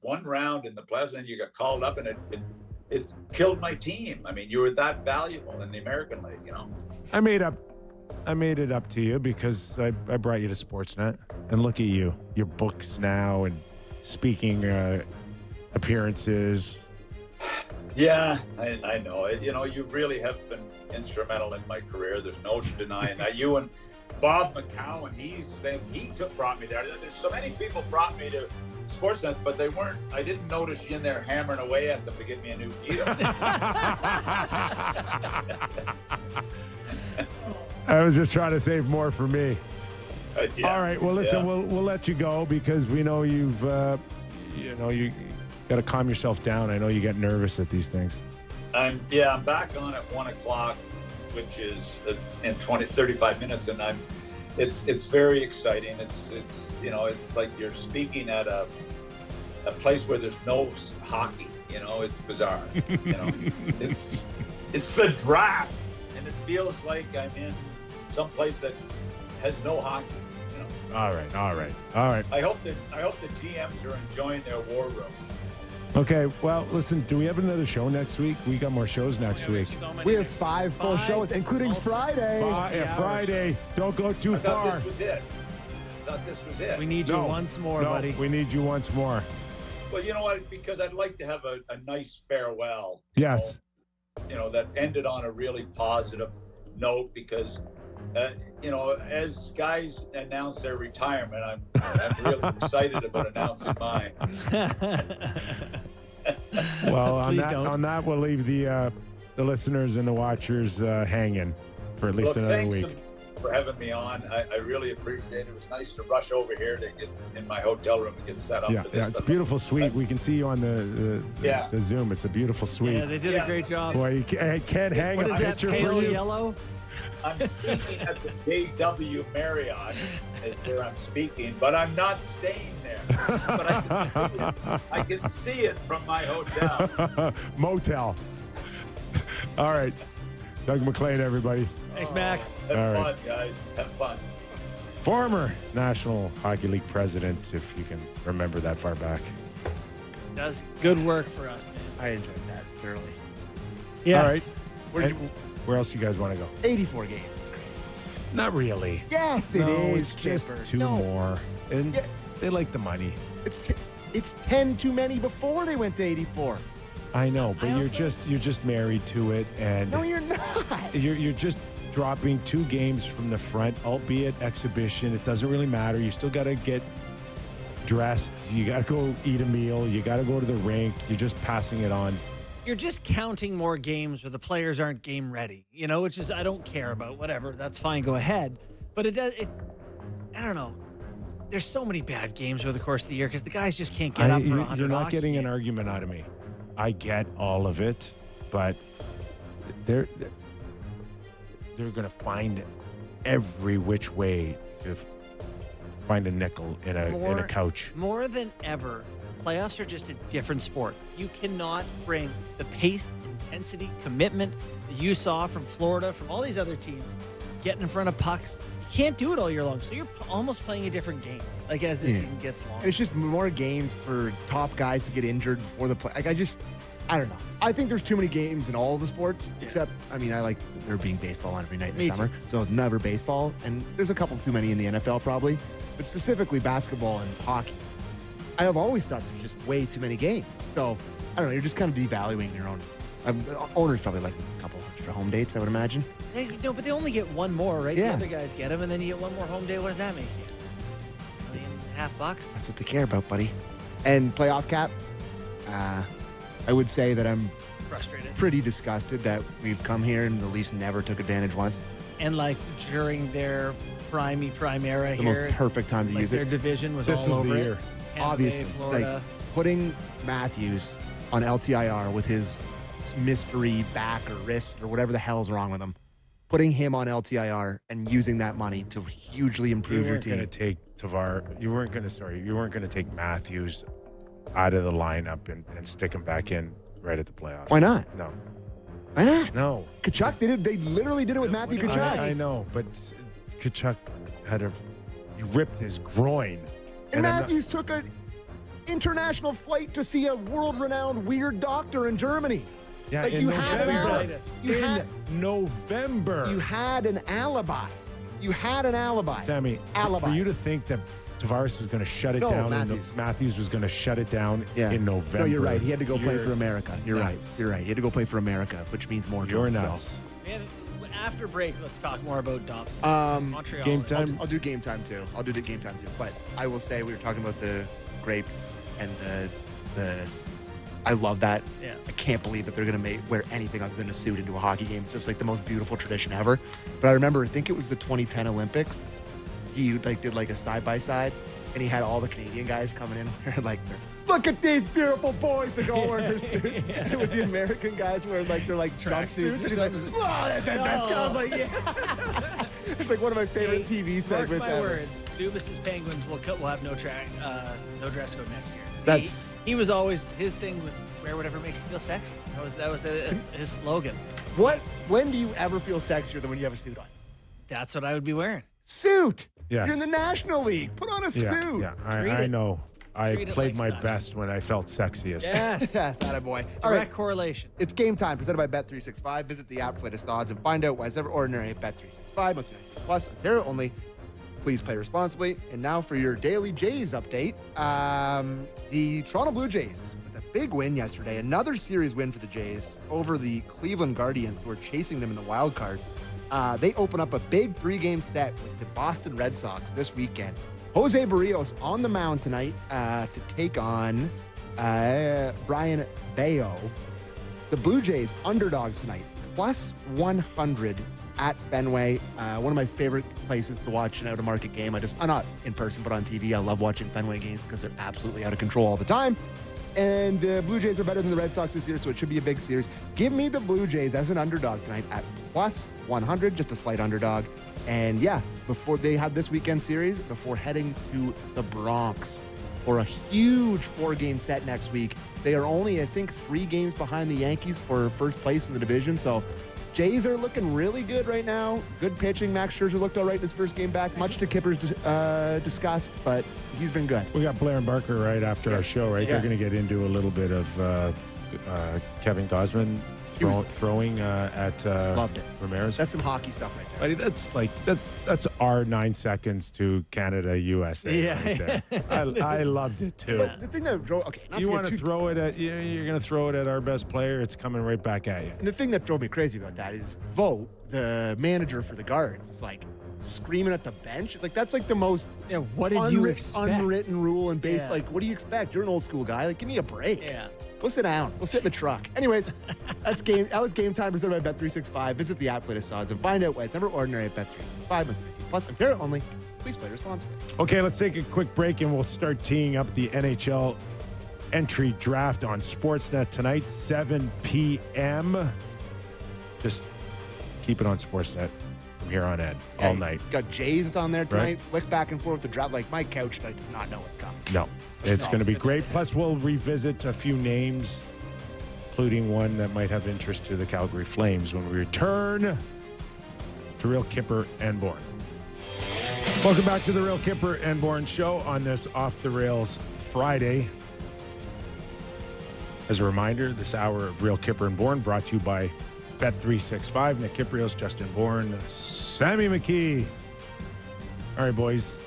one round in the playoffs, and you got called up, and it killed my team. I mean, you were that valuable in the American League, you know. I made it up to you because I brought you to Sportsnet, and look at you, your books now and speaking appearances. Yeah, I know it. You know, you really have been instrumental in my career. There's no denying that. You and Bob McCowan, brought me there. There's so many people brought me to Sportsnet, but they weren't. I didn't notice you in there hammering away at them to get me a new deal. I was just trying to save more for me. Yeah, all right. Well, listen, we'll let you go because we know you've, you got to calm yourself down. I know you get nervous at these things. I'm back on at 1:00, which is in 35 minutes, and it's very exciting. It's like you're speaking at a place where there's no hockey. You know, it's bizarre. You know, it's the draft, and it feels like I'm in some place that has no hockey. You know. All right. I hope the GMs are enjoying their war rooms. Okay, well, listen, do we have another show next week? We got more shows next week. We have 5 full shows, including Friday. Friday. Don't go too far. I thought this was it. We need you once more, buddy. We need you once more. Well, you know what? Because I'd like to have a nice farewell. Yes. You know, that ended on a really positive note because, as guys announce their retirement, I'm really excited about announcing mine. Well, on that, we'll leave the listeners and the watchers hanging for at least another week. Thanks for having me on. I really appreciate it. It was nice to rush over here to get in my hotel room to get set up. Yeah, it's a beautiful suite. We can see you on the Zoom. It's a beautiful suite. Yeah, they did a great job. Boy, I can't hang a picture for you. Pale yellow? I'm speaking at the JW Marriott is where I'm speaking, but I'm not staying there. But I can see it from my hotel. Motel. All right. Doug McLean, everybody. Thanks, Mac. Have fun, guys. Have fun. Former National Hockey League president, if you can remember that far back. Does good work for us, man. I enjoyed that thoroughly. Yes. All right. Where else you guys want to go? 84 games. Not really. Yes, it is. It's just two more. And they like the money. It's 10 too many before they went to 84. I know, but you're just married to it, and no, you're not. You're just dropping 2 games from the front, albeit exhibition. It doesn't really matter. You still got to get dressed. You got to go eat a meal. You got to go to the rink. You're just passing it on. You're just counting more games where the players aren't game ready, which is I don't care about. Whatever, that's fine. Go ahead. But I don't know. There's so many bad games over the course of the year because the guys just can't get up for 100. You're not getting an argument out of me. I get all of it, but they're going to find every which way to find a nickel in a couch. More than ever, playoffs are just a different sport. You cannot bring the pace, intensity, commitment that you saw from Florida, from all these other teams, getting in front of pucks. You can't do it all year long, so you're almost playing a different game, like as the season gets long. It's just more games for top guys to get injured before the play. Like I don't know. I think there's too many games in all of the sports, except, I like there being baseball on every night in the summer, so never baseball. And there's a couple too many in the NFL probably, but specifically basketball and hockey. I have always thought there's just way too many games. So, I don't know, you're just kind of devaluing your own. Owners probably like a couple extra home dates, I would imagine. No, but they only get one more, right? Yeah. The other guys get them, and then you get one more home day. What does that make you? $1.5 million? That's what they care about, buddy. And playoff cap, I would say that I'm frustrated, pretty disgusted that we've come here and the Leafs never took advantage once. And like during their prime era the here, most perfect time to use their it. division was This all was over the it. year. Obviously, Florida. Putting Matthews on LTIR with his mystery back or wrist or whatever the hell's wrong with him, putting him on LTIR and using that money to hugely improve your team. You weren't going to take you weren't going to take Matthews out of the lineup and stick him back in right at the playoffs. Why not? No. Why not? No. Kachuk did it. They literally did it with Matthew Kachuk. I know, but Kachuk he ripped his groin. And Matthews took an international flight to see a world-renowned weird doctor in Germany. Yeah, Like, in you had an November. alibi. November. You had an alibi. You had an alibi. Sammy, alibi. for you to think that Tavares was going to shut it No, down, Matthews. Matthews was going to shut it down in November. No, you're right. He had to go play You're for America. You're nuts. right. You're right. He had to go play for America, which means more. to You're him, so. nuts. Man, after break, let's talk more about Dop. Montreal. game time. I'll do game time too. I'll do the game time too. But I will say we were talking about the grapes and the. I love that. Yeah. I can't believe that they're gonna wear anything other than a suit into a hockey game. It's just like the most beautiful tradition ever. But I remember, I think it was the 2010 Olympics. He did a side by side, and he had all the Canadian guys coming in like, look at these beautiful boys that go wearing their suits. And it was the American guys wearing their jumpsuits. And he's like, oh, that's the best. I was like, yeah. It's like one of my favorite TV segments. Mark my ever. words. Dubas's Penguins will have no dress code next year. That's he was always, his thing was wear whatever makes you feel sexy. That was his slogan. when do you ever feel sexier than when you have a suit on? That's what I would be wearing. Suit. Yes. You're in the National League. Put on a suit. Yeah, Treat I it- know. I treat it played like my such. best when I felt sexiest. Yes. Yes, attaboy. All Direct right, correlation. it's game time presented by Bet365. Visit the app for latest odds and find out why it's ever ordinary at Bet365. Must be 19 plus. Ontario only. Please play responsibly. And now for your daily Jays update. The Toronto Blue Jays with a big win yesterday. Another series win for the Jays over the Cleveland Guardians, who are chasing them in the wild card. They open up a big 3-game set with the Boston Red Sox this weekend. Jose Barrios on the mound tonight to take on Brian Bayo. The Blue Jays underdogs tonight, plus 100 at Fenway. One of my favorite places to watch an out-of-market game. I'm not in person, but on TV. I love watching Fenway games because they're absolutely out of control all the time. And the Blue Jays are better than the Red Sox this year, so it should be a big series. Give me the Blue Jays as an underdog tonight at plus 100, just a slight underdog. And yeah, before they have this weekend series, before heading to the Bronx for a huge 4-game set next week. They are only, I think, 3 games behind the Yankees for first place in the division. So Jays are looking really good right now. Good pitching. Max Scherzer looked all right in his first game back, much to Kipper's disgust, but he's been good. We got Blair and Barker right after our show, right? Yeah. They're going to get into a little bit of Kevin Gosman throwing at Loved it. Ramirez. That's some hockey stuff right there. I mean, that's our 9 seconds to Canada USA. Yeah. Right there. I loved it too. But the thing that drove, You want to throw it at you're going to throw it at our best player. It's coming right back at you. And the thing that drove me crazy about that is Vogt, the manager for the Guards, is like screaming at the bench. It's like, that's like the most Yeah, what did you expect? unwritten rule in baseball. Yeah. Like, what do you expect? You're an old school guy. Like, give me a break. Yeah. Go sit down. Go sit in the truck. Anyways, that was game time presented by Bet365. Visit the app for latest odds and find out why it's never ordinary at Bet365. Must be 18 plus. Ontario only. Please play responsibly. Okay, let's take a quick break and we'll start teeing up the NHL entry draft on Sportsnet tonight, 7 p.m. Just keep it on Sportsnet from here on in all night. Got Jays that's on there tonight. Right. Flick back and forth the draft. Like, my couch tonight does not know what's coming. No, it's going to be great. Plus, we'll revisit a few names, including one that might have interest to the Calgary Flames when we return to Real Kipper and Bourne. Welcome back to the Real Kipper and Bourne show on this Off the Rails Friday. As a reminder, this hour of Real Kipper and Bourne brought to you by Bet365, Nick Kiprios, Justin Bourne, Sammy McKee. All right, boys.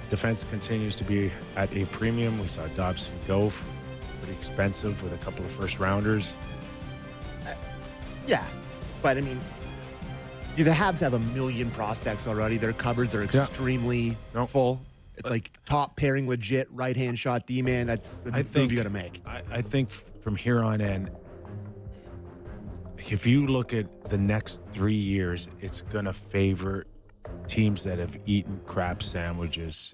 Defense continues to be at a premium. We saw Dobson go pretty expensive with a couple of first rounders. Yeah, but I mean, the Habs have a million prospects already. Their cupboards are extremely full. It's like top pairing, legit right-hand shot D-man. That's the move you got to make. I think from here on in, if you look at the next 3 years, it's going to favor teams that have eaten crab sandwiches